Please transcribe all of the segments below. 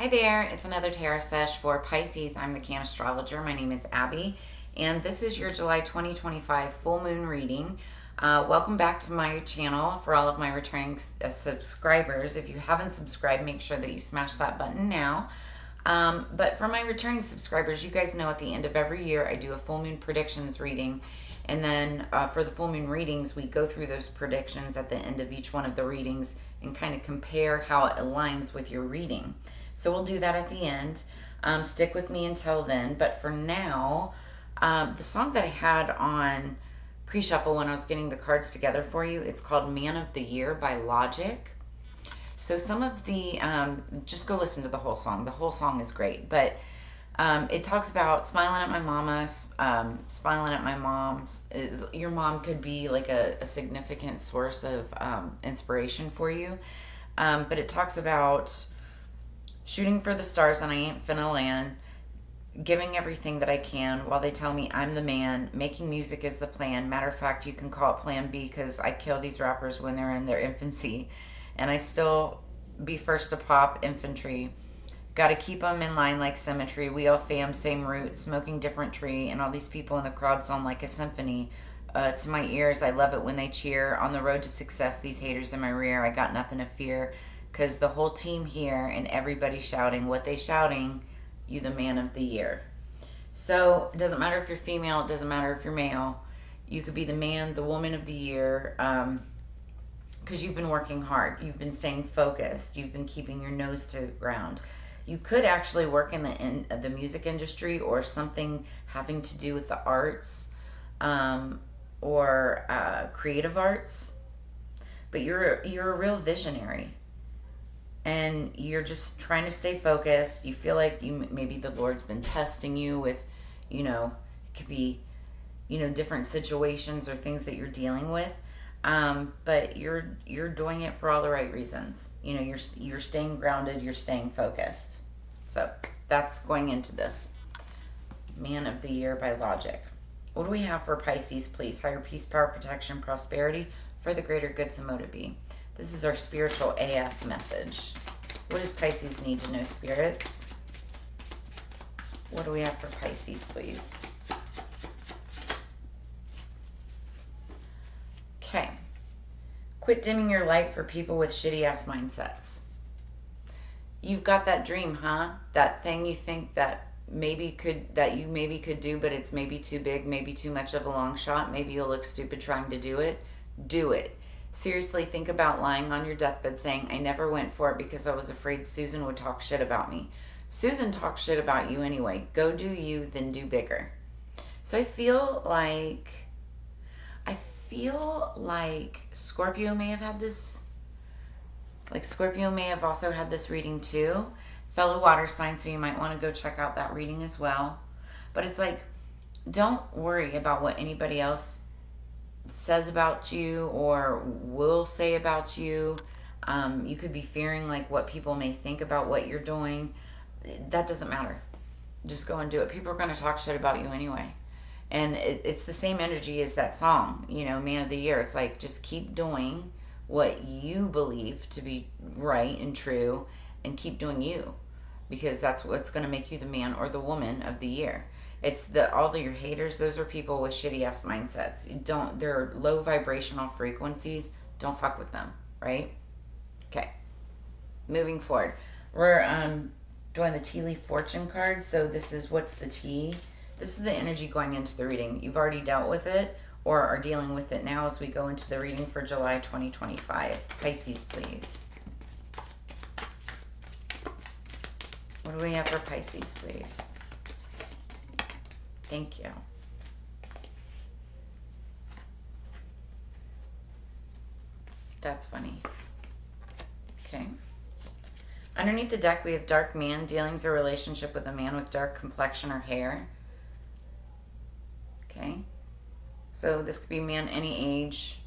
Hi there, it's another Tarot Sesh for Pisces. I'm the Can Astrologer. My name is Abby, and this is your July 2025 full moon reading. Welcome back to my channel for all of my returning subscribers. If you haven't subscribed, make sure that you smash that button now. But for my returning subscribers, you guys know at the end of every year I do a full moon predictions reading. And then for the full moon readings, we go through those predictions at the end of each one of the readings and kind of compare how it aligns with your reading. So we'll do that at the end. Stick with me until then. But for now, the song that I had on pre-shuffle when I was getting the cards together for you, it's called Man of the Year by Logic. So some of the, just go listen to the whole song. The whole song is great. But it talks about smiling at my mama, smiling at my mom. Your mom could be like a significant source of inspiration for you. But it talks about shooting for the stars and I ain't finna land, giving everything that I can while they tell me I'm the man, making music is the plan. Matter of fact, you can call it Plan B because I kill these rappers when they're in their infancy and I still be first to pop infantry. Gotta keep them in line like symmetry. We all fam, same root, smoking different tree, and all these people in the crowd sound like a symphony. To my ears, I love it when they cheer. On the road to success, these haters in my rear, I got nothing to fear. Because the whole team here and everybody shouting what they shouting, you the man of the year. So it doesn't matter if you're female, it doesn't matter if you're male. You could be the man, the woman of the year, because you've been working hard. You've been staying focused. You've been keeping your nose to the ground. You could actually work in the music industry or something having to do with the arts or creative arts. But you're a real visionary. And you're just trying to stay focused. You feel like maybe the Lord's been testing you with, it could be, different situations or things that you're dealing with. But you're doing it for all the right reasons. You're staying grounded. You're staying focused. So that's going into this. Man of the Year by Logic. What do we have for Pisces, please? Higher peace, power, protection, prosperity for the greater good to be. This is our spiritual AF message. What does Pisces need to know, spirits? What do we have for Pisces, please? Okay. Quit dimming your light for people with shitty-ass mindsets. You've got that dream, huh? That thing you think that you maybe could do, but it's maybe too big, maybe too much of a long shot. Maybe you'll look stupid trying to do it. Do it. Seriously, think about lying on your deathbed saying, I never went for it because I was afraid Susan would talk shit about me. Susan talks shit about you anyway. Go do you, then do bigger. So I feel like Scorpio may have had this, like Scorpio may have also had this reading too. Fellow water sign, so you might want to go check out that reading as well. But it's like, don't worry about what anybody else says about you or will say about you. You could be fearing like what people may think about what you're doing. That doesn't matter. Just go and do it. People are going to talk shit about you anyway. And it's the same energy as that song, Man of the Year. It's like, just keep doing what you believe to be right and true and keep doing you, because that's what's going to make you the man or the woman of the year. It's all of your haters, those are people with shitty ass mindsets. They're low vibrational frequencies. Don't fuck with them, right? Okay. Moving forward. We're doing the tea leaf fortune card. So this is what's the tea. This is the energy going into the reading. You've already dealt with it or are dealing with it now as we go into the reading for July 2025. Pisces, please. What do we have for Pisces, please? Thank you. That's funny. Okay. Underneath the deck, we have dark man. Dealings or relationship with a man with dark complexion or hair. Okay. So this could be a man any age.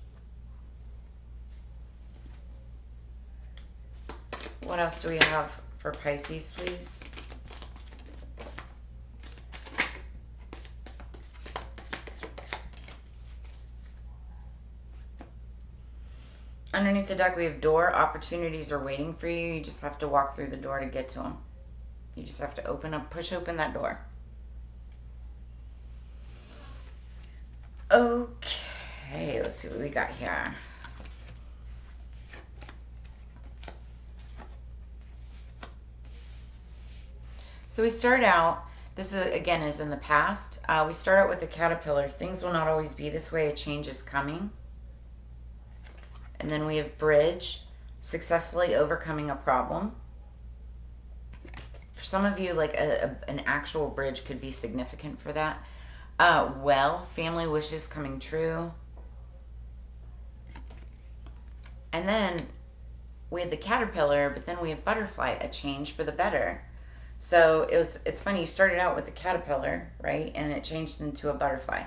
What else do we have for Pisces, please? Underneath the deck, we have door. Opportunities are waiting for you. You just have to walk through the door to get to them. You just have to push open that door. Okay, let's see what we got here. So we start out, this is, again, is in the past. We start out with the caterpillar. Things will not always be this way. A change is coming. And then we have bridge, successfully overcoming a problem. For some of you, like an actual bridge could be significant for that. Well, family wishes coming true. And then we had the caterpillar, but then we have butterfly, a change for the better. So it's funny, you started out with the caterpillar, right? And it changed into a butterfly.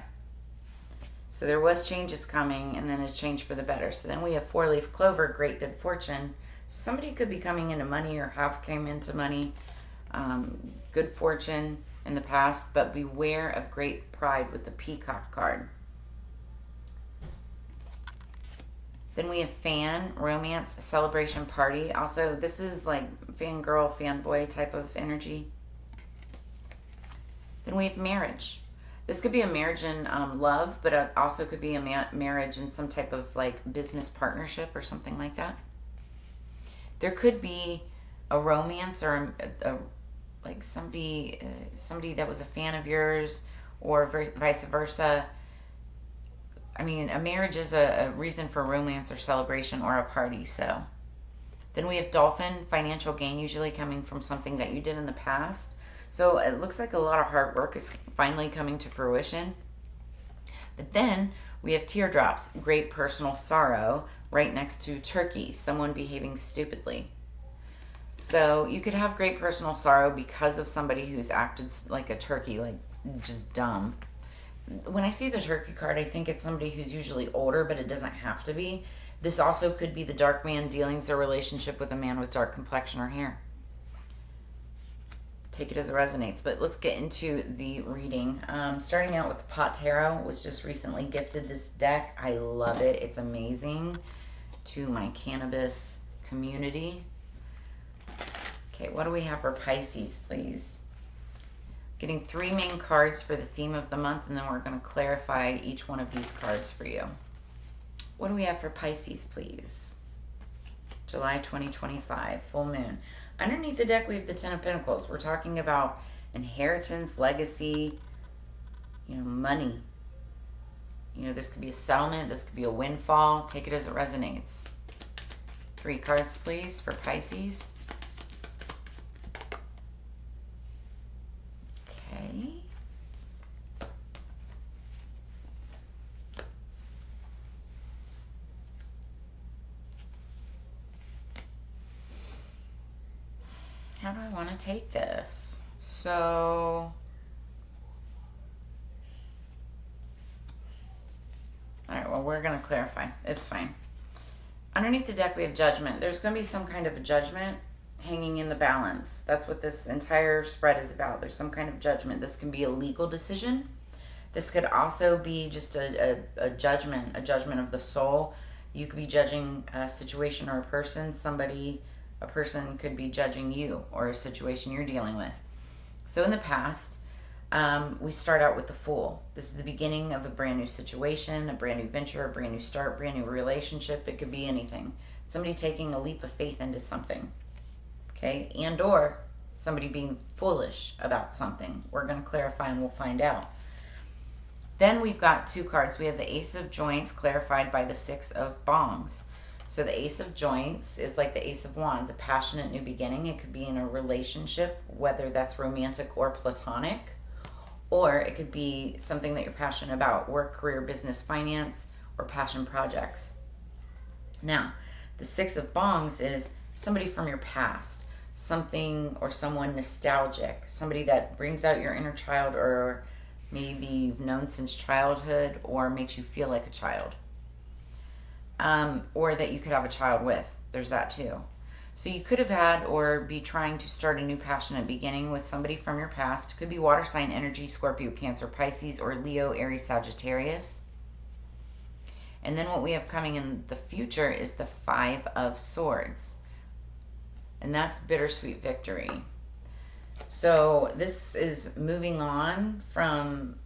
So there was changes coming, and then it's changed for the better. So then we have four-leaf clover, great good fortune. So somebody could be coming into money or have came into money, good fortune in the past, but beware of great pride with the peacock card. Then we have fan, romance, celebration, party. Also, this is like fangirl, fanboy type of energy. Then we have marriage. This could be a marriage in love, but it also could be a marriage in some type of like business partnership or something like that. There could be a romance or like somebody that was a fan of yours, or vice versa. I mean, a marriage is a reason for romance or celebration or a party. So then we have dolphin, financial gain, usually coming from something that you did in the past. So it looks like a lot of hard work is finally coming to fruition. But then we have teardrops, great personal sorrow, right next to turkey, someone behaving stupidly. So you could have great personal sorrow because of somebody who's acted like a turkey, like just dumb. When I see the turkey card, I think it's somebody who's usually older, but it doesn't have to be. This also could be the dark man dealings or relationship with a man with dark complexion or hair. Take it as it resonates. But let's get into the reading. Starting out with the Pot Tarot, was just recently gifted this deck. I love it. It's amazing to my cannabis community. Okay, what do we have for Pisces, please? Getting 3 main cards for the theme of the month, and then we're going to clarify each one of these cards for you. What do we have for Pisces, please? July 2025, full moon. Underneath the deck, we have the Ten of Pentacles. We're talking about inheritance, legacy, money. This could be a settlement. This could be a windfall. Take it as it resonates. 3 cards, please, for Pisces. Okay. How do I want to take this? So, alright, well, we're going to clarify. It's fine. Underneath the deck, we have Judgment. There's going to be some kind of a judgment hanging in the balance. That's what this entire spread is about. There's some kind of judgment. This can be a legal decision. This could also be just a judgment of the soul. You could be judging a situation or a person. A person could be judging you or a situation you're dealing with. So in the past, we start out with the Fool. This is the beginning of a brand new situation, a brand new venture, a brand new start, brand new relationship. It could be anything. Somebody taking a leap of faith into something. Okay, and or somebody being foolish about something. We're going to clarify and we'll find out. Then we've got 2 cards. We have the Ace of Joints clarified by the 6 of Bongs. So the Ace of Joints is like the Ace of Wands, a passionate new beginning. It could be in a relationship, whether that's romantic or platonic, or it could be something that you're passionate about, work, career, business, finance, or passion projects. Now, the 6 of Bongs is somebody from your past, something or someone nostalgic, somebody that brings out your inner child, or maybe you've known since childhood or makes you feel like a child. Or that you could have a child with. There's that too. So you could have had or be trying to start a new passionate beginning with somebody from your past. Could be water sign energy, Scorpio, Cancer, Pisces, or Leo, Aries, Sagittarius. And then what we have coming in the future is the 5 of Swords. And that's bittersweet victory. So this is moving on from,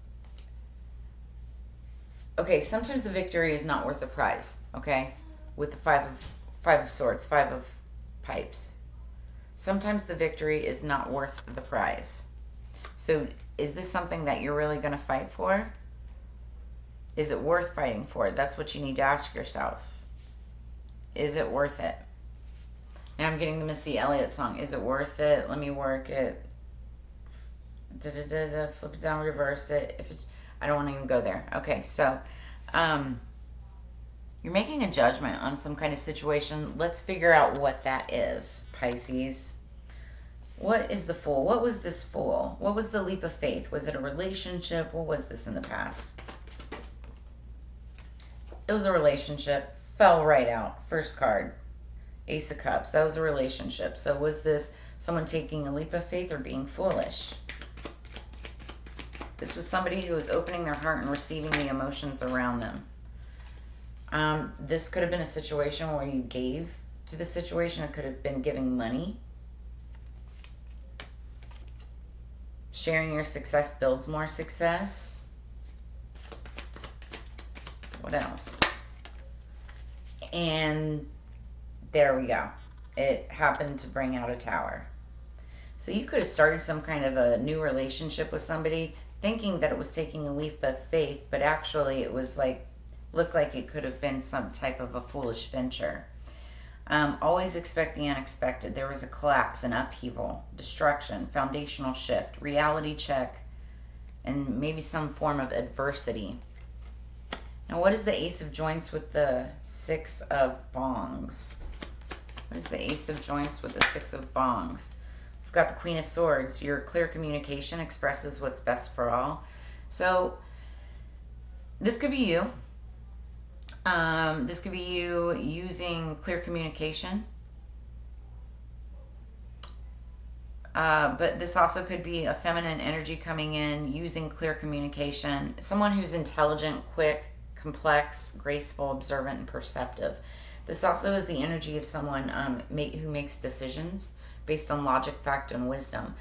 okay, sometimes the victory is not worth the prize, okay? With the five of swords, five of pipes. Sometimes the victory is not worth the prize. So is this something that you're really going to fight for? Is it worth fighting for? That's what you need to ask yourself. Is it worth it? Now I'm getting the Missy Elliott song. Is it worth it? Let me work it. Flip it down, reverse it. If it's, I don't want to even go there. Okay, so you're making a judgment on some kind of situation. Let's figure out what that is, Pisces. What is the Fool? What was this Fool? What was the leap of faith? Was it a relationship? What was this in the past? It was a relationship. Fell right out. First card. Ace of Cups. That was a relationship. So was this someone taking a leap of faith or being foolish? This was somebody who was opening their heart and receiving the emotions around them. This could have been a situation where you gave to the situation. It could have been giving money. Sharing your success builds more success. What else? And there we go. It happened to bring out a Tower. So you could have started some kind of a new relationship with somebody thinking that it was taking a leap of faith, but actually it was like, looked like it could have been some type of a foolish venture. Always expect the unexpected. There was a collapse, an upheaval, destruction, foundational shift, reality check, and maybe some form of adversity. Now, what is the Ace of Joints with the Six of Bongs? What is the Ace of Joints with the Six of Bongs? We've got the Queen of Swords. Your clear communication expresses what's best for all. So this could be you. This could be you using clear communication. But this also could be a feminine energy coming in using clear communication. Someone who's intelligent, quick, complex, graceful, observant, and perceptive. This also is the energy of someone who makes decisions based on logic, fact, and wisdom.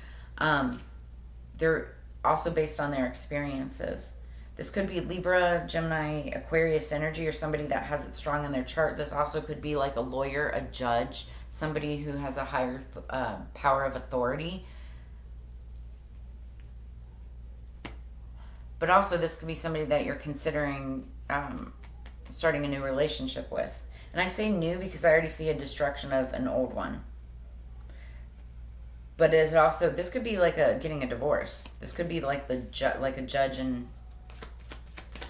They're also based on their experiences. This could be Libra, Gemini, Aquarius energy, or somebody that has it strong in their chart. This also could be like a lawyer, a judge, somebody who has a higher power of authority. But also this could be somebody that you're considering starting a new relationship with. And I say new because I already see a destruction of an old one. But it also, this could be like getting a divorce. This could be like a judge in,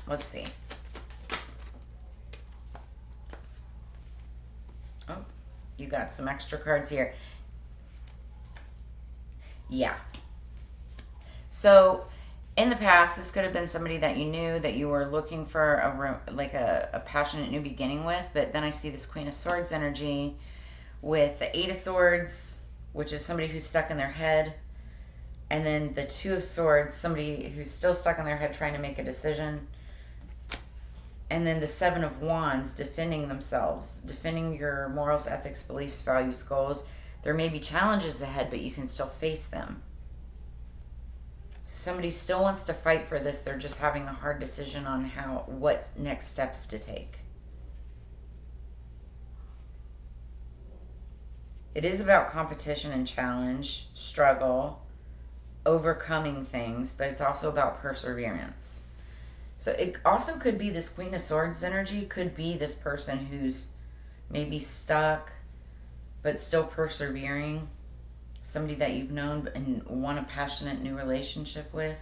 let's see. Oh, you got some extra cards here. Yeah. So in the past, this could have been somebody that you knew, that you were looking for a passionate new beginning with. But then I see this Queen of Swords energy with the Eight of Swords, which is somebody who's stuck in their head. And then the Two of Swords, somebody who's still stuck in their head trying to make a decision. And then the Seven of Wands, defending themselves, defending your morals, ethics, beliefs, values, goals. There may be challenges ahead, but you can still face them. So somebody still wants to fight for this. They're just having a hard decision on what next steps to take. It is about competition and challenge, struggle, overcoming things, but it's also about perseverance. So it also could be this Queen of Swords energy, could be this person who's maybe stuck, but still persevering. Somebody that you've known and want a passionate new relationship with.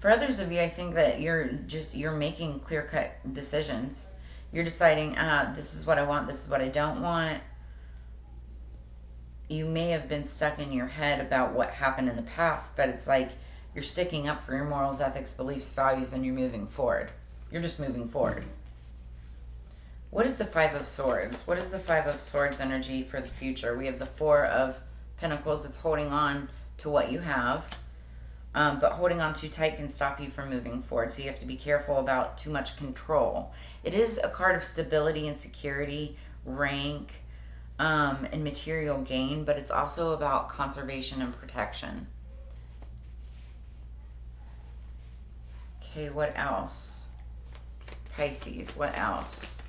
For others of you, I think that you're making clear-cut decisions. You're deciding, this is what I want, this is what I don't want. You may have been stuck in your head about what happened in the past, but it's like you're sticking up for your morals, ethics, beliefs, values, and you're moving forward. You're just moving forward. What is the Five of Swords? What is the Five of Swords energy for the future? We have the Four of Pentacles. It's holding on to what you have. But holding on too tight can stop you from moving forward. So you have to be careful about too much control. It is a card of stability and security, rank, and material gain, but it's also about conservation and protection. Okay, what else? Pisces, what else?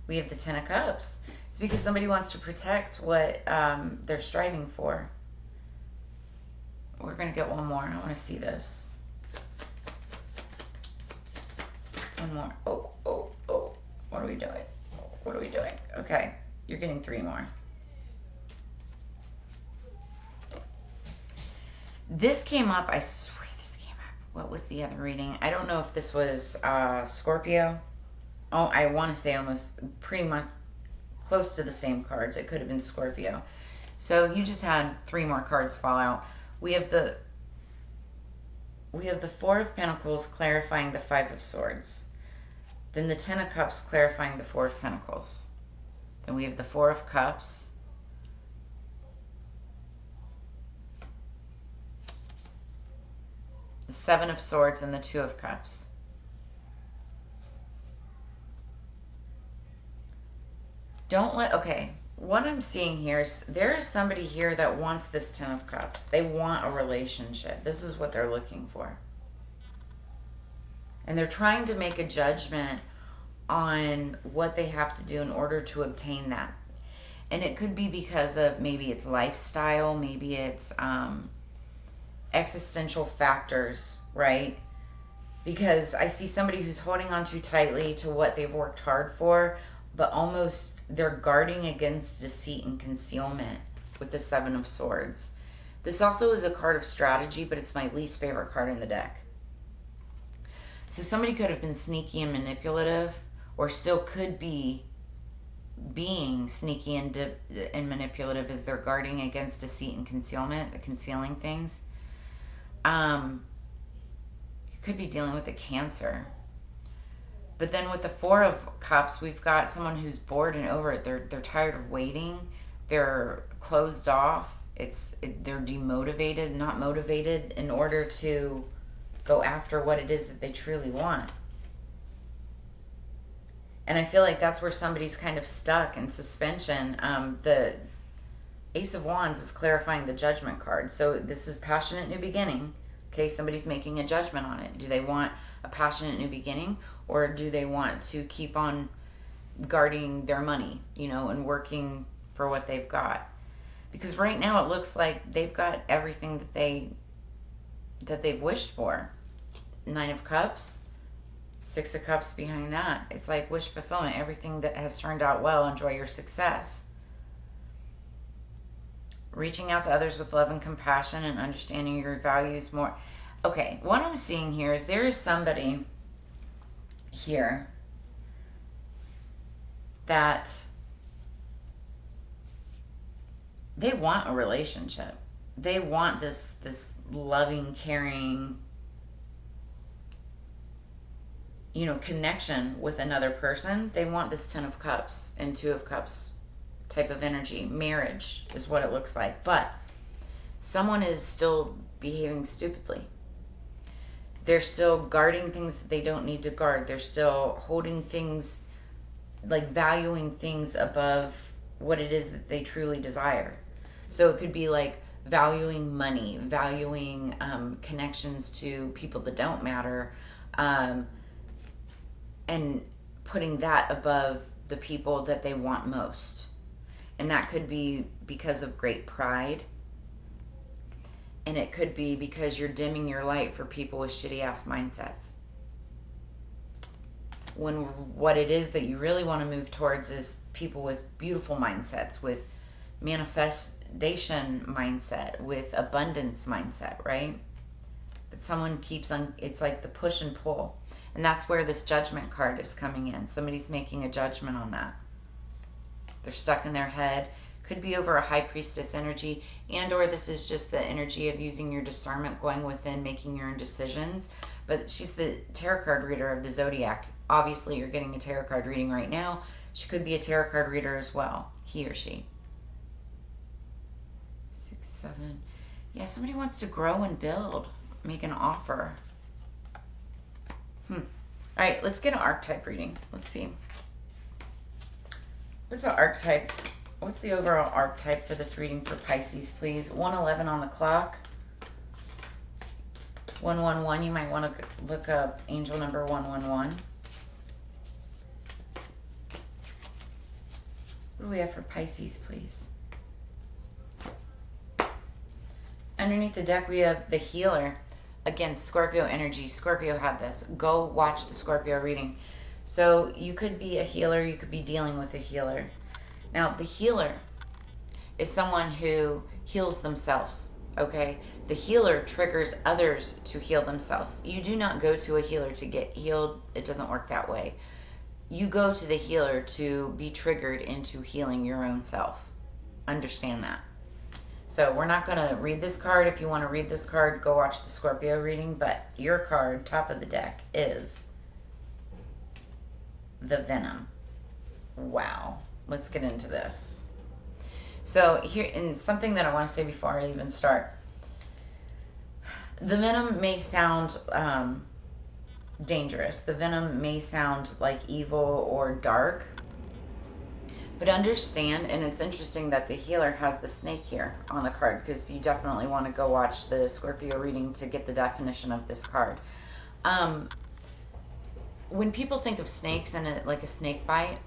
We have the Ten of Cups. It's because somebody wants to protect what they're striving for. We're going to get one more. I want to see this. One more. Oh, oh, oh. What are we doing? What are we doing? Okay, you're getting three more. This came up. I swear this came up. What was the other reading? I don't know if this was Scorpio. Oh, I want to say almost pretty much close to the same cards. It could have been Scorpio. So you just had three more cards fall out. We have the Four of Pentacles clarifying the Five of Swords. Then the Ten of Cups clarifying the Four of Pentacles. Then we have the Four of Cups. The Seven of Swords and the Two of Cups. Okay, what I'm seeing here is there is somebody here that wants this Ten of Cups. They want a relationship. This is what they're looking for. And they're trying to make a judgment on what they have to do in order to obtain that. And it could be because of maybe it's lifestyle, maybe it's existential factors, right? Because I see somebody who's holding on too tightly to what they've worked hard for, but almost they're guarding against deceit and concealment with the Seven of Swords. This also is a card of strategy, but it's my least favorite card in the deck. So somebody could have been sneaky and manipulative, or still could be being sneaky and manipulative as they're guarding against deceit and concealment, concealing things. You could be dealing with a Cancer. But then with the Four of Cups, we've got someone who's bored and over it. They're tired of waiting. They're closed off. They're demotivated, not motivated in order to go after what it is that they truly want. And I feel like that's where somebody's kind of stuck in suspension. The Ace of Wands is clarifying the Judgment card. So this is passionate new beginning. Okay, somebody's making a judgment on it. Do they want a passionate new beginning, or do they want to keep on guarding their money, and working for what they've got? Because right now it looks like they've got everything that they've wished for. Nine of Cups, Six of Cups behind that. It's like wish fulfillment. Everything that has turned out well, enjoy your success. Reaching out to others with love and compassion and understanding your values more. Okay, what I'm seeing here is there is somebody here that they want a relationship. They want this loving, caring, connection with another person. They want this Ten of Cups and Two of Cups type of energy. Marriage is what it looks like. But someone is still behaving stupidly. They're still guarding things that they don't need to guard. They're still holding things, like valuing things above what it is that they truly desire. So it could be like valuing money, valuing connections to people that don't matter, and putting that above the people that they want most. And that could be because of great pride. And it could be because you're dimming your light for people with shitty ass mindsets. When what it is that you really want to move towards is people with beautiful mindsets, with manifestation mindset, with abundance mindset, right? But someone keeps on, it's like the push and pull. And that's where this Judgment card is coming in. Somebody's making a judgment on that. They're stuck in their head. Could be over a High Priestess energy, and or this is just the energy of using your discernment, going within, making your own decisions. But she's the tarot card reader of the Zodiac. Obviously, you're getting a tarot card reading right now. She could be a tarot card reader as well. He or she. 6, 7. Yeah, somebody wants to grow and build. Make an offer. All right, let's get an archetype reading. Let's see. What's the archetype? What's the overall archetype for this reading for Pisces, please? 111 on the clock. 111, you might want to look up angel number 111. What do we have for Pisces, please? Underneath the deck, we have the healer. Again, Scorpio energy. Scorpio had this. Go watch the Scorpio reading. So you could be a healer. You could be dealing with a healer. Now, the healer is someone who heals themselves, okay? The healer triggers others to heal themselves. You do not go to a healer to get healed. It doesn't work that way. You go to the healer to be triggered into healing your own self. Understand that. So we're not going to read this card. If you want to read this card, go watch the Scorpio reading. But your card, top of the deck, is the Venom. Wow. Let's get into this. So here, and something that I want to say before I even start. The Venom may sound dangerous. The Venom may sound like evil or dark. But understand, and it's interesting that the healer has the snake here on the card, because you definitely want to go watch the Scorpio reading to get the definition of this card. When people think of snakes and like a snake bite,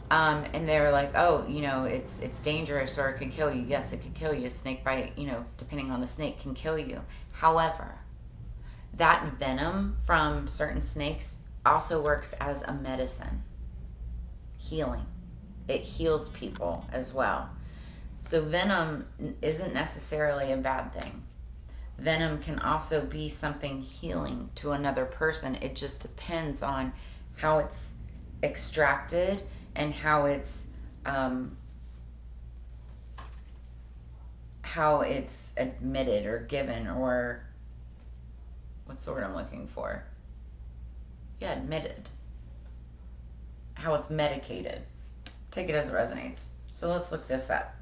and they're like, oh, you know, it's dangerous or it could kill you. Yes, it could kill you. A snake bite, you know, depending on the snake, can kill you. However, that venom from certain snakes also works as a medicine, healing. It heals people as well. So venom isn't necessarily a bad thing. Venom can also be something healing to another person. It just depends on how it's extracted and how it's admitted or given, or what's the word I'm looking for? Yeah, admitted. How it's medicated. Take it as it resonates. So let's look this up.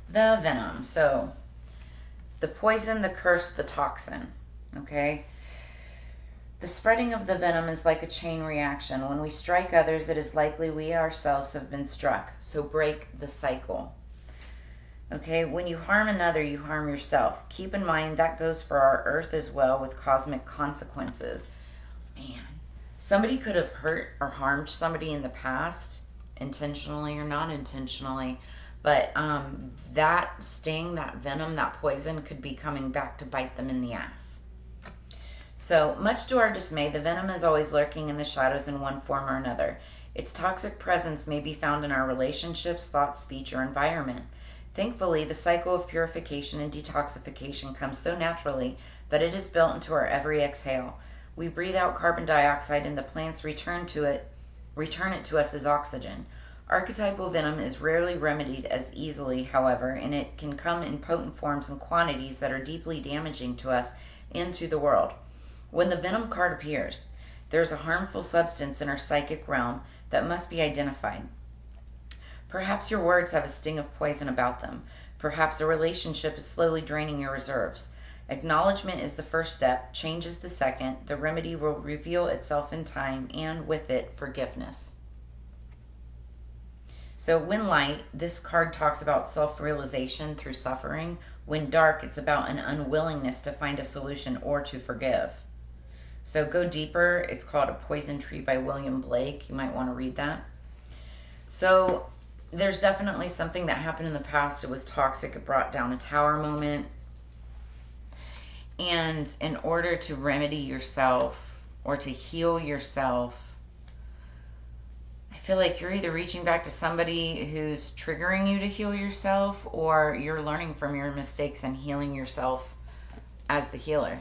The venom. So the poison, the curse, the toxin. Okay? The spreading of the venom is like a chain reaction. When we strike others, it is likely we ourselves have been struck. So break the cycle. Okay, when you harm another, you harm yourself. Keep in mind that goes for our earth as well, with cosmic consequences. Man, somebody could have hurt or harmed somebody in the past, intentionally or not intentionally, but that sting, that venom, that poison could be coming back to bite them in the ass. So, much to our dismay, the venom is always lurking in the shadows in one form or another. Its toxic presence may be found in our relationships, thoughts, speech, or environment. Thankfully, the cycle of purification and detoxification comes so naturally that it is built into our every exhale. We breathe out carbon dioxide and the plants return it to us as oxygen. Archetypal venom is rarely remedied as easily, however, and it can come in potent forms and quantities that are deeply damaging to us and to the world. When the venom card appears, there is a harmful substance in our psychic realm that must be identified. Perhaps your words have a sting of poison about them. Perhaps a relationship is slowly draining your reserves. Acknowledgement is the first step, change is the second. The remedy will reveal itself in time, and with it, forgiveness. So when light, this card talks about self-realization through suffering. When dark, it's about an unwillingness to find a solution or to forgive. So go deeper. It's called A Poison Tree by William Blake. You might want to read that. So there's definitely something that happened in the past. It was toxic. It brought down a tower moment. And in order to remedy yourself or to heal yourself, I feel like you're either reaching back to somebody who's triggering you to heal yourself, or you're learning from your mistakes and healing yourself as the healer.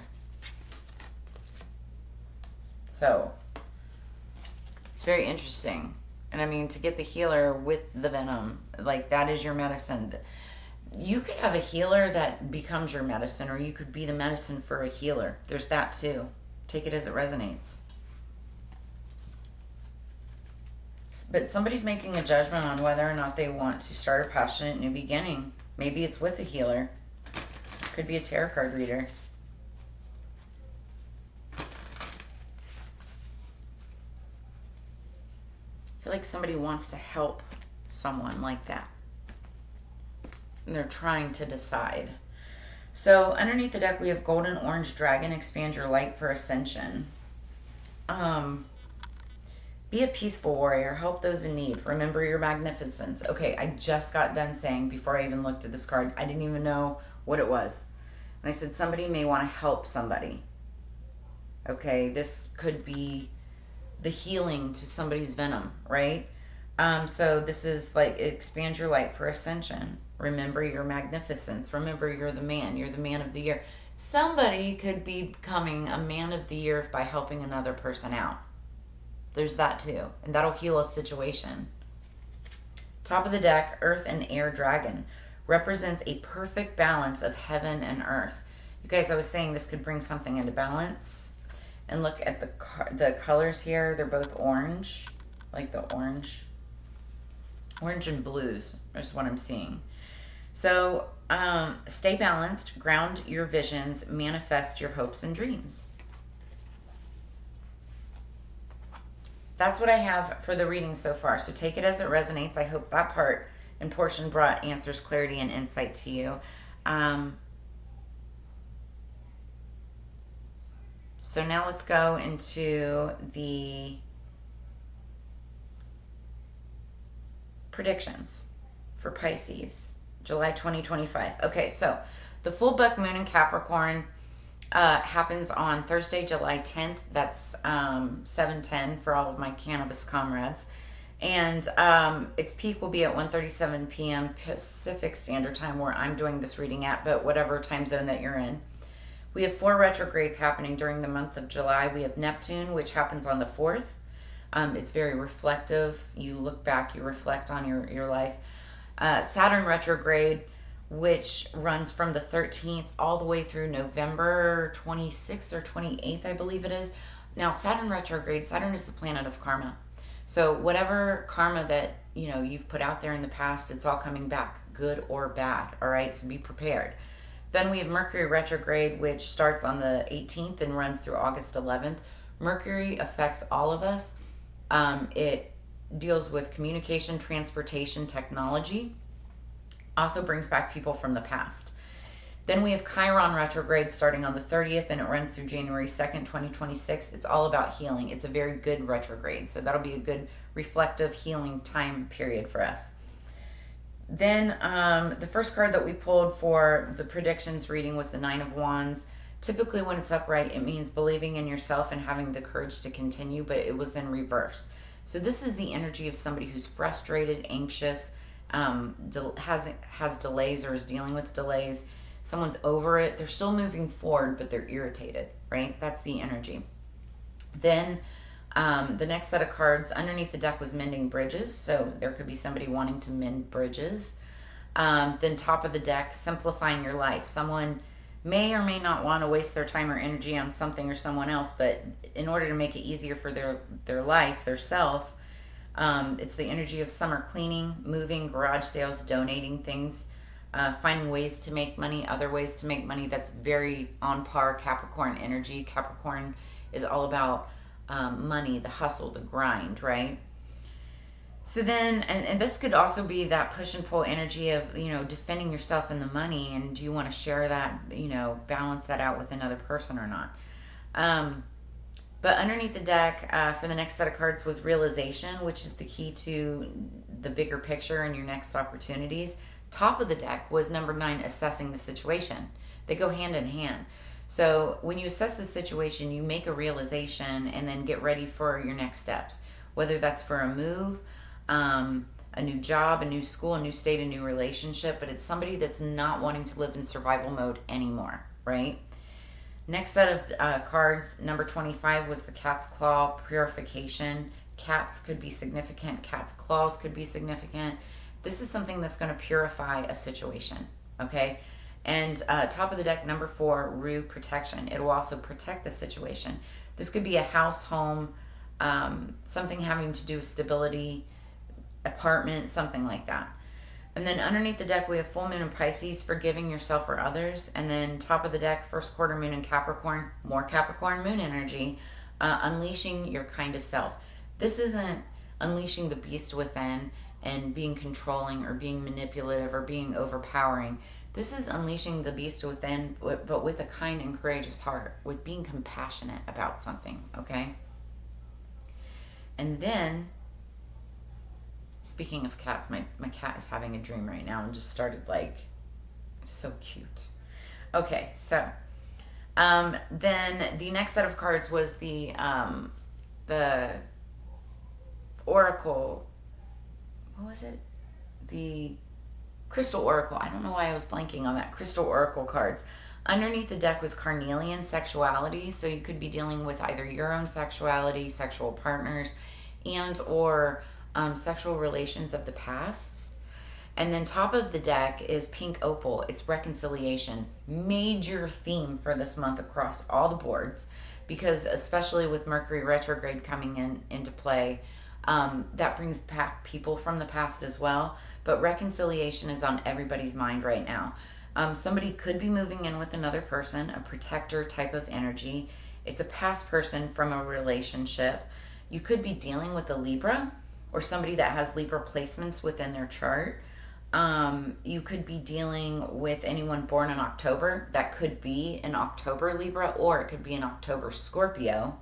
So it's very interesting. And I mean, to get the healer with the venom, like that is your medicine. You could have a healer that becomes your medicine, or you could be the medicine for a healer. There's that too. Take it as it resonates. But somebody's making a judgment on whether or not they want to start a passionate new beginning. Maybe it's with a healer. Could be a tarot card reader. feel like somebody wants to help someone like that. And they're trying to decide. So underneath the deck, we have Golden Orange Dragon, expand your light for ascension. Be a peaceful warrior, help those in need, remember your magnificence. Okay, I just got done saying, before I even looked at this card, I didn't even know what it was. And I said somebody may want to help somebody. Okay, this could be the healing to somebody's venom, right? So this is like, expand your light for ascension. Remember your magnificence. Remember you're the man. You're the man of the year. Somebody could be becoming a man of the year by helping another person out. There's that too. And that'll heal a situation. Top of the deck, Earth and Air Dragon. Represents a perfect balance of heaven and earth. You guys, I was saying this could bring something into balance. And look at the colors here. They're both orange. Like the orange. Orange and blues is what I'm seeing. So stay balanced, ground your visions, manifest your hopes and dreams. That's what I have for the reading so far. So take it as it resonates. I hope that part and portion brought answers, clarity, and insight to you. So now let's go into the predictions for Pisces, July 2025. Okay, so the full buck moon in Capricorn happens on Thursday, July 10th. That's 7:10 for all of my cannabis comrades. And its peak will be at 1:37 p.m. Pacific Standard Time, where I'm doing this reading at, but whatever time zone that you're in. We have 4 retrogrades happening during the month of July. We have Neptune, which happens on the 4th. It's very reflective. You look back, you reflect on your life. Saturn retrograde, which runs from the 13th all the way through November 26th or 28th, I believe it is. Now, Saturn retrograde, Saturn is the planet of karma. So whatever karma that, you've put out there in the past, it's all coming back, good or bad, all right? So be prepared. Then we have Mercury retrograde, which starts on the 18th and runs through August 11th. Mercury affects all of us. It deals with communication, transportation, technology. Also brings back people from the past. Then we have Chiron retrograde starting on the 30th, and it runs through January 2nd, 2026. It's all about healing. It's a very good retrograde, so that'll be a good reflective healing time period for us. Then the first card that we pulled for the predictions reading was the 9 of Wands. Typically when it's upright, it means believing in yourself and having the courage to continue, but it was in reverse. So this is the energy of somebody who's frustrated, anxious, has delays or is dealing with delays. Someone's over it. They're still moving forward, but they're irritated, right? That's the energy. Then the next set of cards underneath the deck was mending bridges. So there could be somebody wanting to mend bridges. Then top of the deck, simplifying your life. Someone may or may not want to waste their time or energy on something or someone else, but in order to make it easier for their life, their self, it's the energy of summer cleaning, moving, garage sales, donating things, finding ways to make money, other ways to make money. That's very on par Capricorn energy. Capricorn is all about money, the hustle, the grind, right? So then, and this could also be that push and pull energy of, defending yourself and the money, and do you want to share that, balance that out with another person or not? But underneath the deck for the next set of cards was realization, which is the key to the bigger picture and your next opportunities. Top of the deck was number 9, assessing the situation. They go hand in hand. So when you assess the situation, you make a realization and then get ready for your next steps, whether that's for a move, a new job, a new school, a new state, a new relationship, but it's somebody that's not wanting to live in survival mode anymore, right? Next set of cards, number 25, was the cat's claw, purification. Cats could be significant. Cat's claws could be significant. This is something that's going to purify a situation, okay? And top of the deck, number 4, rue, protection. It will also protect the situation. This could be a house, home, something having to do with stability, apartment, something like that. And then underneath the deck, we have full moon in Pisces, forgiving yourself or others. And then top of the deck, first quarter moon in Capricorn, more Capricorn moon energy, unleashing your kindest self. This isn't unleashing the beast within and being controlling or being manipulative or being overpowering. This is unleashing the beast within, but with a kind and courageous heart, with being compassionate about something, okay? And then, speaking of cats, my cat is having a dream right now and just started like, so cute. Okay, so then the next set of cards was the Oracle. What was it? The Crystal Oracle. I don't know why I was blanking on that. Crystal Oracle cards. Underneath the deck was carnelian sexuality, so you could be dealing with either your own sexuality, sexual partners, and or sexual relations of the past. And then top of the deck is pink opal. It's reconciliation. Major theme for this month across all the boards, because especially with Mercury retrograde coming into play, that brings back people from the past as well. But reconciliation is on everybody's mind right now. Somebody could be moving in with another person, a protector type of energy. It's a past person from a relationship. You could be dealing with a Libra or somebody that has Libra placements within their chart. You could be dealing with anyone born in October. That could be an October Libra, or it could be an October Scorpio.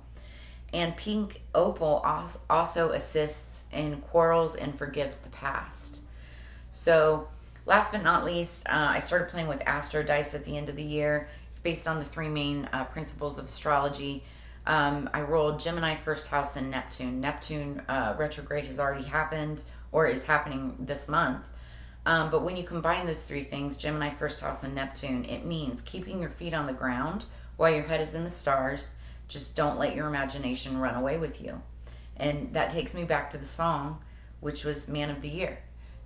And pink opal also assists in quarrels and forgives the past. So last but not least, I started playing with Astro Dice at the end of the year. It's based on the three main principles of astrology. I rolled Gemini, first house, and Neptune. Neptune retrograde has already happened, or is happening this month. But when you combine those three things, Gemini, first house, and Neptune, it means keeping your feet on the ground while your head is in the stars. Just don't let your imagination run away with you. And that takes me back to the song, which was Man of the Year.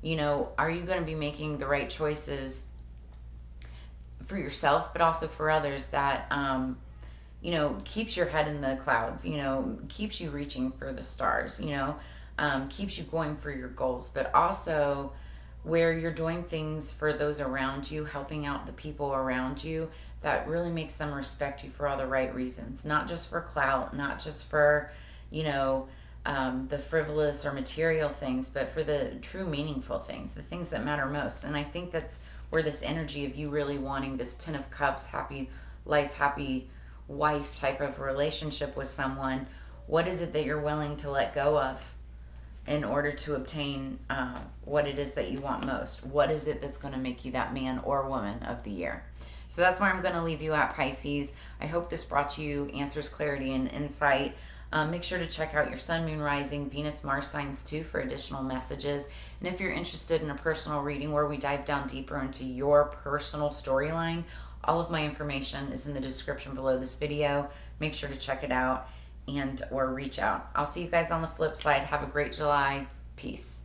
You know, are you going to be making the right choices for yourself, but also for others that, you know, keeps your head in the clouds, you know, keeps you reaching for the stars, you know, keeps you going for your goals, but also where you're doing things for those around you, helping out the people around you, that really makes them respect you for all the right reasons, not just for clout, not just for, you know, the frivolous or material things, but for the true meaningful things, the things that matter most. And I think that's where this energy of you really wanting this 10 of cups, happy life, happy wife type of relationship with someone, what is it that you're willing to let go of in order to obtain what it is that you want most? What is it that's going to make you that man or woman of the year? So that's where I'm going to leave you at, Pisces. I hope this brought you answers, clarity, and insight. Make sure to check out your Sun, Moon, Rising, Venus, Mars signs too for additional messages. And if you're interested in a personal reading where we dive down deeper into your personal storyline, all of my information is in the description below this video. Make sure to check it out and or reach out. I'll see you guys on the flip side. Have a great July. Peace.